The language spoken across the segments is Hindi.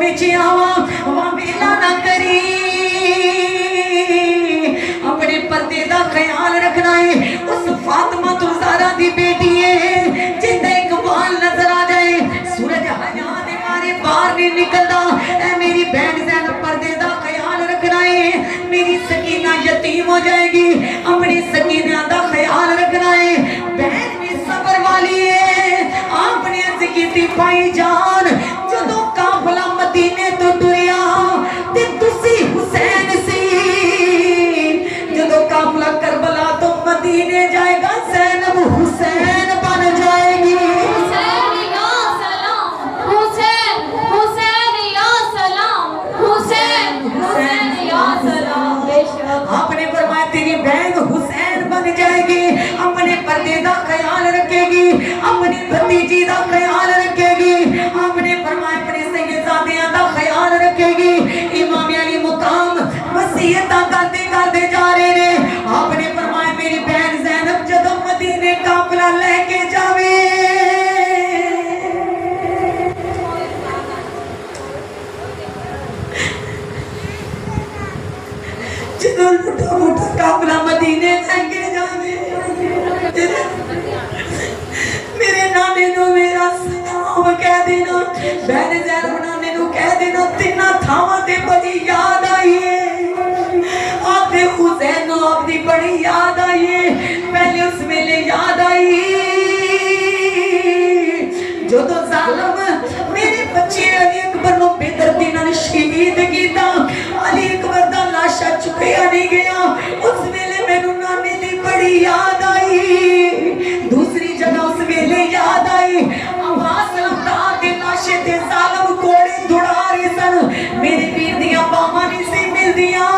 विच आवा वेला ना करी अपने पर्दे दा ख्याल रखना है। उस फातिमा ज़हरा दी बेटी है जिंदा एक बाल नजर आ जाए सूरज हया दे मारे बाहर नहीं निकलदा। ऐ मेरी बहन ज़ैनब पर्दे दा ख्याल रखना है। मेरी सकीना यतीम हो जाएगी अपनी सकीना दा ख्याल रखना है। बहन भी सबर वाली है आपने अर्ज की भाई जान जदों काफला मदीने तो टुरिया ते तुसी हुसैन सी जदों काफला करबला तो मदीने जाएगा ज़ैनब हुसैन बन जाएगी। हुसैन या सलाम हुसैन हुसैन या सलाम हुसैन हुसैन या सलाम। बेशक आपने फरमाया तेरी बहन हुसैन बन जाएगी अपने पर्दे का ख्याल रखेगी अपनी भतीजी का ख्याल रखेगी आपने फरमाया अपने सैयदादियां का ख्याल रखेगी। इमाम अली मुकाम वसीयत करते करते जा रहे ने आपने फरमाया मेरी बहन ज़ैनब जदों मदीने काफिला लेके जावे जदों मोटा मोटा काफिला मदीने लेके जावे मेरे नाने नु मेरा सलाम कह देना बहन ज़ैनब नाने नु कह देना तिना थावां ते बड़ी याद आई है आते हुसैन नु आपदी बड़ी याद आई है। पहले उस वेले याद आई जदों ज़ालिम मेरे बच्चे अली अकबर नु बेदर्दी नाल शहीद कीता अली अकबर दा लाशा चुकिया नहीं गया उस वेले मैनू नाने दी बड़ी याद आई। दूसरी जगह उस वेले याद आई आवाज लंबा दे लाशे ते ज़ालिम कोड़े दुड़ा रहे सन मेरे पीर दियां बाहां नहीं सी मिलदियां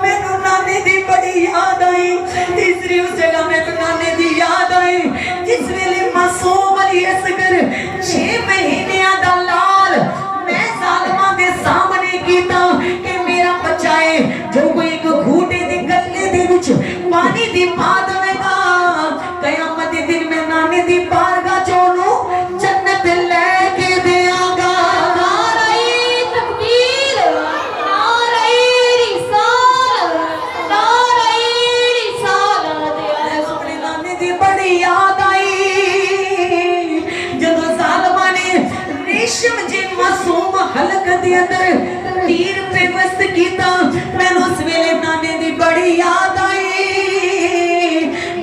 मैनू नाने दी बड़ी याद आई। तीसरी उस जगह मैनू नाने दी याद आई जिस वेले मासूम अली असगर 6 महीने दा लाल मैं ज़ालिमां दे सामने कीता कि मेरा बच्चा है जो कोई एक घूटे दे गले दे विच पानी दी पा देवेगा कयामत दे दिन मैं नाने दी बारगाह चोनू जन्नत लेके देआंगा। नारे तकबीर नारे रिसालत अपने नाने दी बड़ी याद आई जदों ज़ालिमां ने रेशम जे मासूम हलक दे अंदर तीर पेवस्त कीता मैनू उस वेले नाने दी बड़ी याद आई।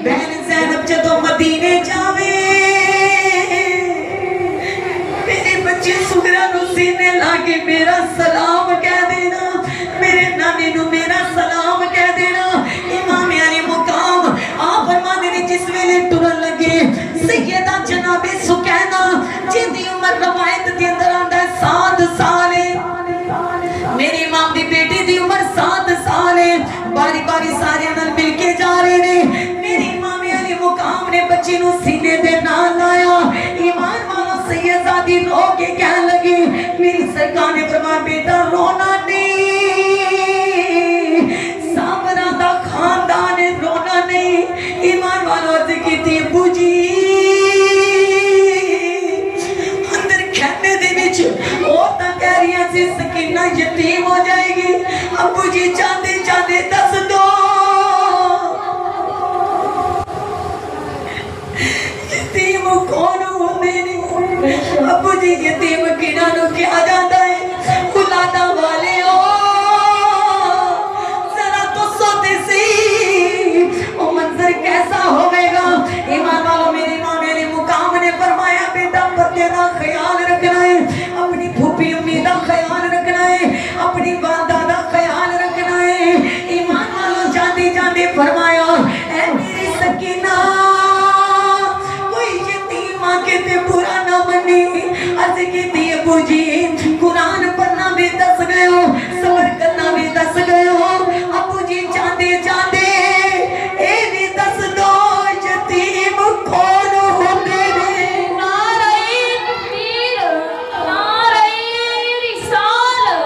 बहन ज़ैनब जदों मदीने जावे मेरे बच्चे सुगरा नु सीने लाके मेरा सलाम कह देना मेरे नाने नु मेरा सलाम कह देना। इमाम अली मुकाम आप फरमाते ने जिस वेले टुरन लगे सैयदा जनाबे सुकैना जिंदी उम्र रवायत के अंदर आंदा है 7 साल है मेरी इमाम दी बेटी दी उम्र 7 साल है बारी बारी सारे नाल मिलके जा रहे ने मेरी इमाम अली मुकाम ने बच्चे नु सीने दे नाल लाया ईमान वाला सैयदादी रो के कहने लगी मेरी सरकार ने फरमाया बेटा रोना नहीं साबरा दा खानदान है रोना नहीं। ईमान वाला अर्ज कीती बूजी अंदर खेमे दे विच ओ ता कह रही सी सकीना यतीम हो जाएगी अबू जी चाहते चाहते दस दो यतीम कौन होंदे ने अबू जी यतीम किना नु क्या जाता है औलादा वाले हो जरा तो सोते सी ओ मंजर कैसा होवेगा। ईमान वालों मेरी मां मेरे मुकाम ने फरमाया बेटा पर्दे दा ख्याल रखना है अपनी फूफी अम्मी दा ख्याल रखना है अपनी वालदा दा ख्याल रखना है। ईमान वालों जाते जाते फरमाया ऐ मेरी सकीना कोई यतीम आके ते बुरा ना मनी अर्ज कीती अबू जी कुरान पढ़ना भी दस गए हो सबर करना भी दस गए हो अबू जी जाते जाते ए भी दस दो यतीम कौन होंदे ने। नारे तकबीर नारे रिसालत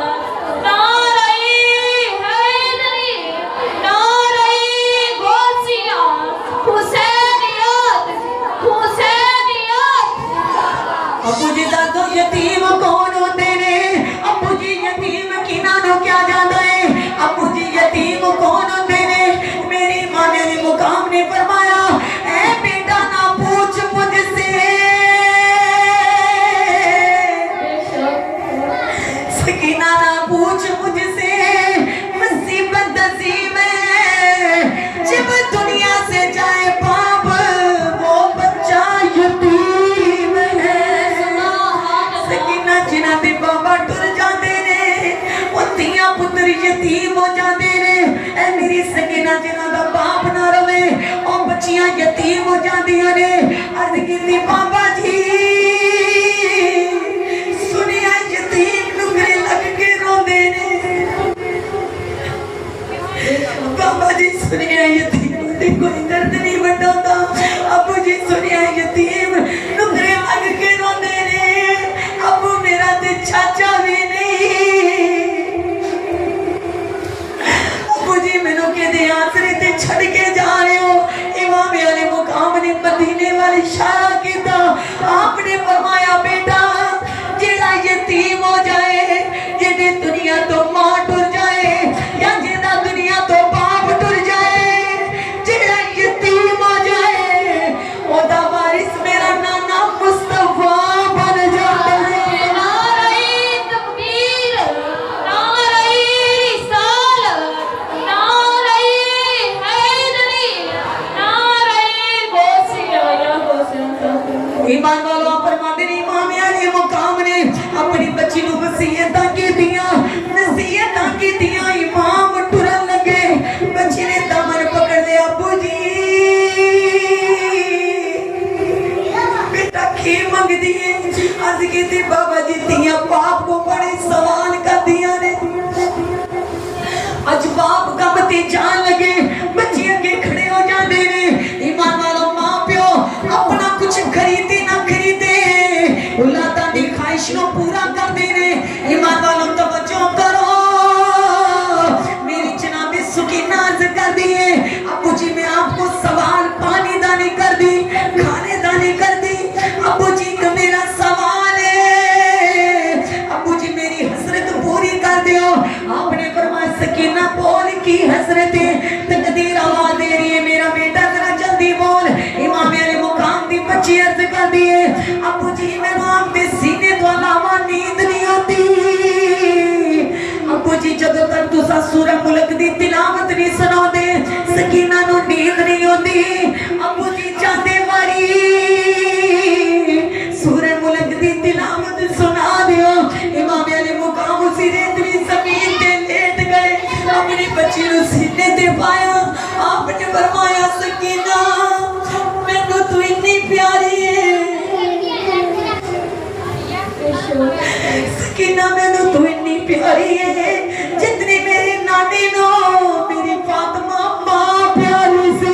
नारे हैदरी नारे गौसिया हुसैनियत हुसैनियत। अबू जी दादो यतीम कौन होते ने अबू यतीम हो जांदियां ने अर्ज कीती बाबा जी सुनिया यतीम नुकरे लग के रोंदे ने बाबा जी सुनिया यतीम दी कोई दर्द नहीं वटांदा अबू जी सुनिया यतीम नुकरे लग के रोंदे ने अबू मेरा ते चाचा भी जी मैनू कहते आसरे ते छड़ के जा रहे हो इमाम अली मुकाम ने मदीने वाली इशारा किया आपने फरमाया बेटा जेड़ा यतीम हो जाए जेदे दुनिया तो मां टुर जाए या जेदा दुनिया तो बाप टुर जाए जेड़ा यतीम हो जाए ओदा वारिस मेरा नाना मुस्तफा बन जाता है ईमान वालों फरमाते ने इमाम अली मुकाम ने अपनी बच्ची नु वसीयतां कीतियां नसीहतां कीतियां इमाम टुरन लगे बच्ची ने दामन पकड़ लिया अब्बू जी बेटा की मंगदी है आज कीती बाबा जी तियां बाप को बड़े सवाल कर दिया ने आज बाप कम ते जान लगे बच्चे अगे खड़े हो जाते ने ईमान वालों मां प्यो अपना कुछ खरीदे ना खरीदे औलादां दी ख्वाहिश नु पूरा कर दे ने ईमान वालों तवज्जो करो मेरी जनाब सुकीना अर्ज कर दी है अब्बू जी मैं आपको सवाल पानी दा नहीं कर दी खाने दा नहीं कर दी अब्बू जी का मेरा सवाल है अब्बू जी मेरी हसरत पूरी कर दियो आपने फरमाया सकीना बोल की हसरत है तकदीर आवाज दे रही है मेरा बेटा जरा जल्दी बोल इमाम अली मुकाम दी बच्ची अर्ज कर दी है अब्बू जी मैनू आपके सीने तो अलावा नींद नहीं आती अब्बू जी जदों तक तुसा सूरह मुल्क दी तिलावत नहीं सुनाओगे सकीना नु नींद नहीं आती अब्बू जी चाहते वारी सूरह मुल्क दी तिलावत सुना दियो इमाम अली मुकाम उसी रेतली जमीन पे लेट गए अपनी बच्ची नु सीने ते पाया आपने फरमाया सकीना मैनू तू इतनी प्यारी है सकीना मैनू तू इतनी प्यारी है जितनी मेरी नानी नो मेरी फातिमा मां प्यारी सी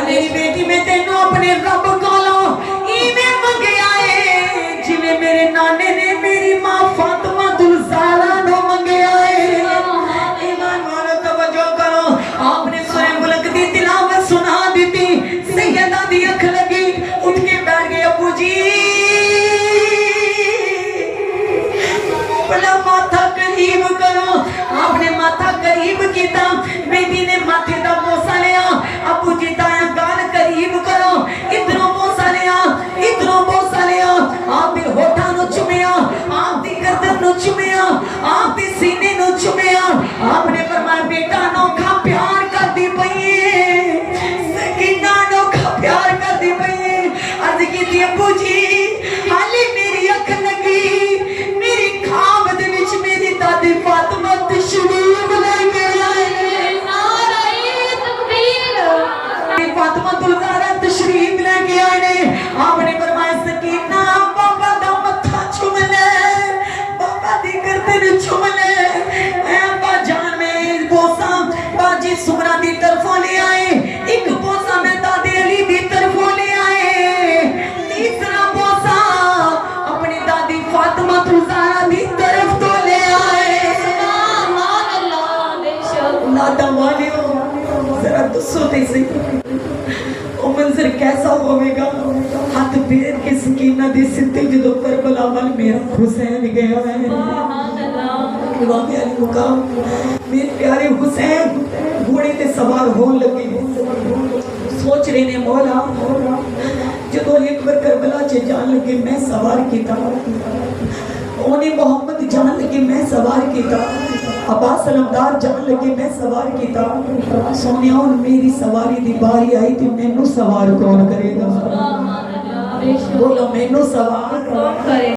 मेरी बेटी में तेनों अपने रब कोलों इवें मंगया है जिवें मेरे नाने ने मेरी मां फातिमा दुलज़ारा नो मंगया है ईमान वालों तवज्जो करो आपने सूरह मुल्क दी तिलावत सुना दी थी सैयदा दी अख लगी उठ के बैठ गए अब्बू जी अपना माथा करीब करो आपने माथा करीब किया बेटी ने माथे दा बोसा लिया अब्बू जी दाया गाल करीब करो इधरों बोसा लिया आप दे होठां नु चुमिया आप दी गर्दन नु चुमिया आप दे सीने नु चुमिया आपने फरमाया बेटा अनोखा प्यार कर दी पई सकीना अनोखा प्यार कर दी पई अर्ज कीती अब्बू जी हाले मेरी अख लगी मेरी खाब दे विच मेरी दादी फातिमा तशरीफ लेके आए फातिमा दुलज़ारा तशरीफ लेके आए ने आपने फरमाया सकीना बाबा दा मत्था चूम ले बाबा दी गर्दन चूम ले अब्बा जान में बोसा बाजी सुमरा दी तरफों ले आए एक बोसा मैं दादे अली दी तरफों ले आए तीसरा बोसा अपनी दादी फातिमा दुलज़ारा दी तरफ तो ले आए सुभान अल्लाह बेशक लादा वाले जरा दसो ते सही ओ मंजर कैसा होवेगा हाथ फेर के सकीना दी सिद्ध जदों करबला वाल मेरा हुसैन गया है सुभान अल्लाह इमाम अली मुकाम मेरे प्यारे हुसैन घोड़े ते सवार होने लगे सोच रहे ने मौला जदों एक बार करबला च जान लगे मैं सवार कीता ओने मोहम्मद जान लगे मैं सवार कीता अब्बास सलामदार जान लगे मैं सवार किया सोने हुन मेरी सवारी दी बारी आई थी मैनू सवार कौन करेगा बोलो मैनू सवार कौन करे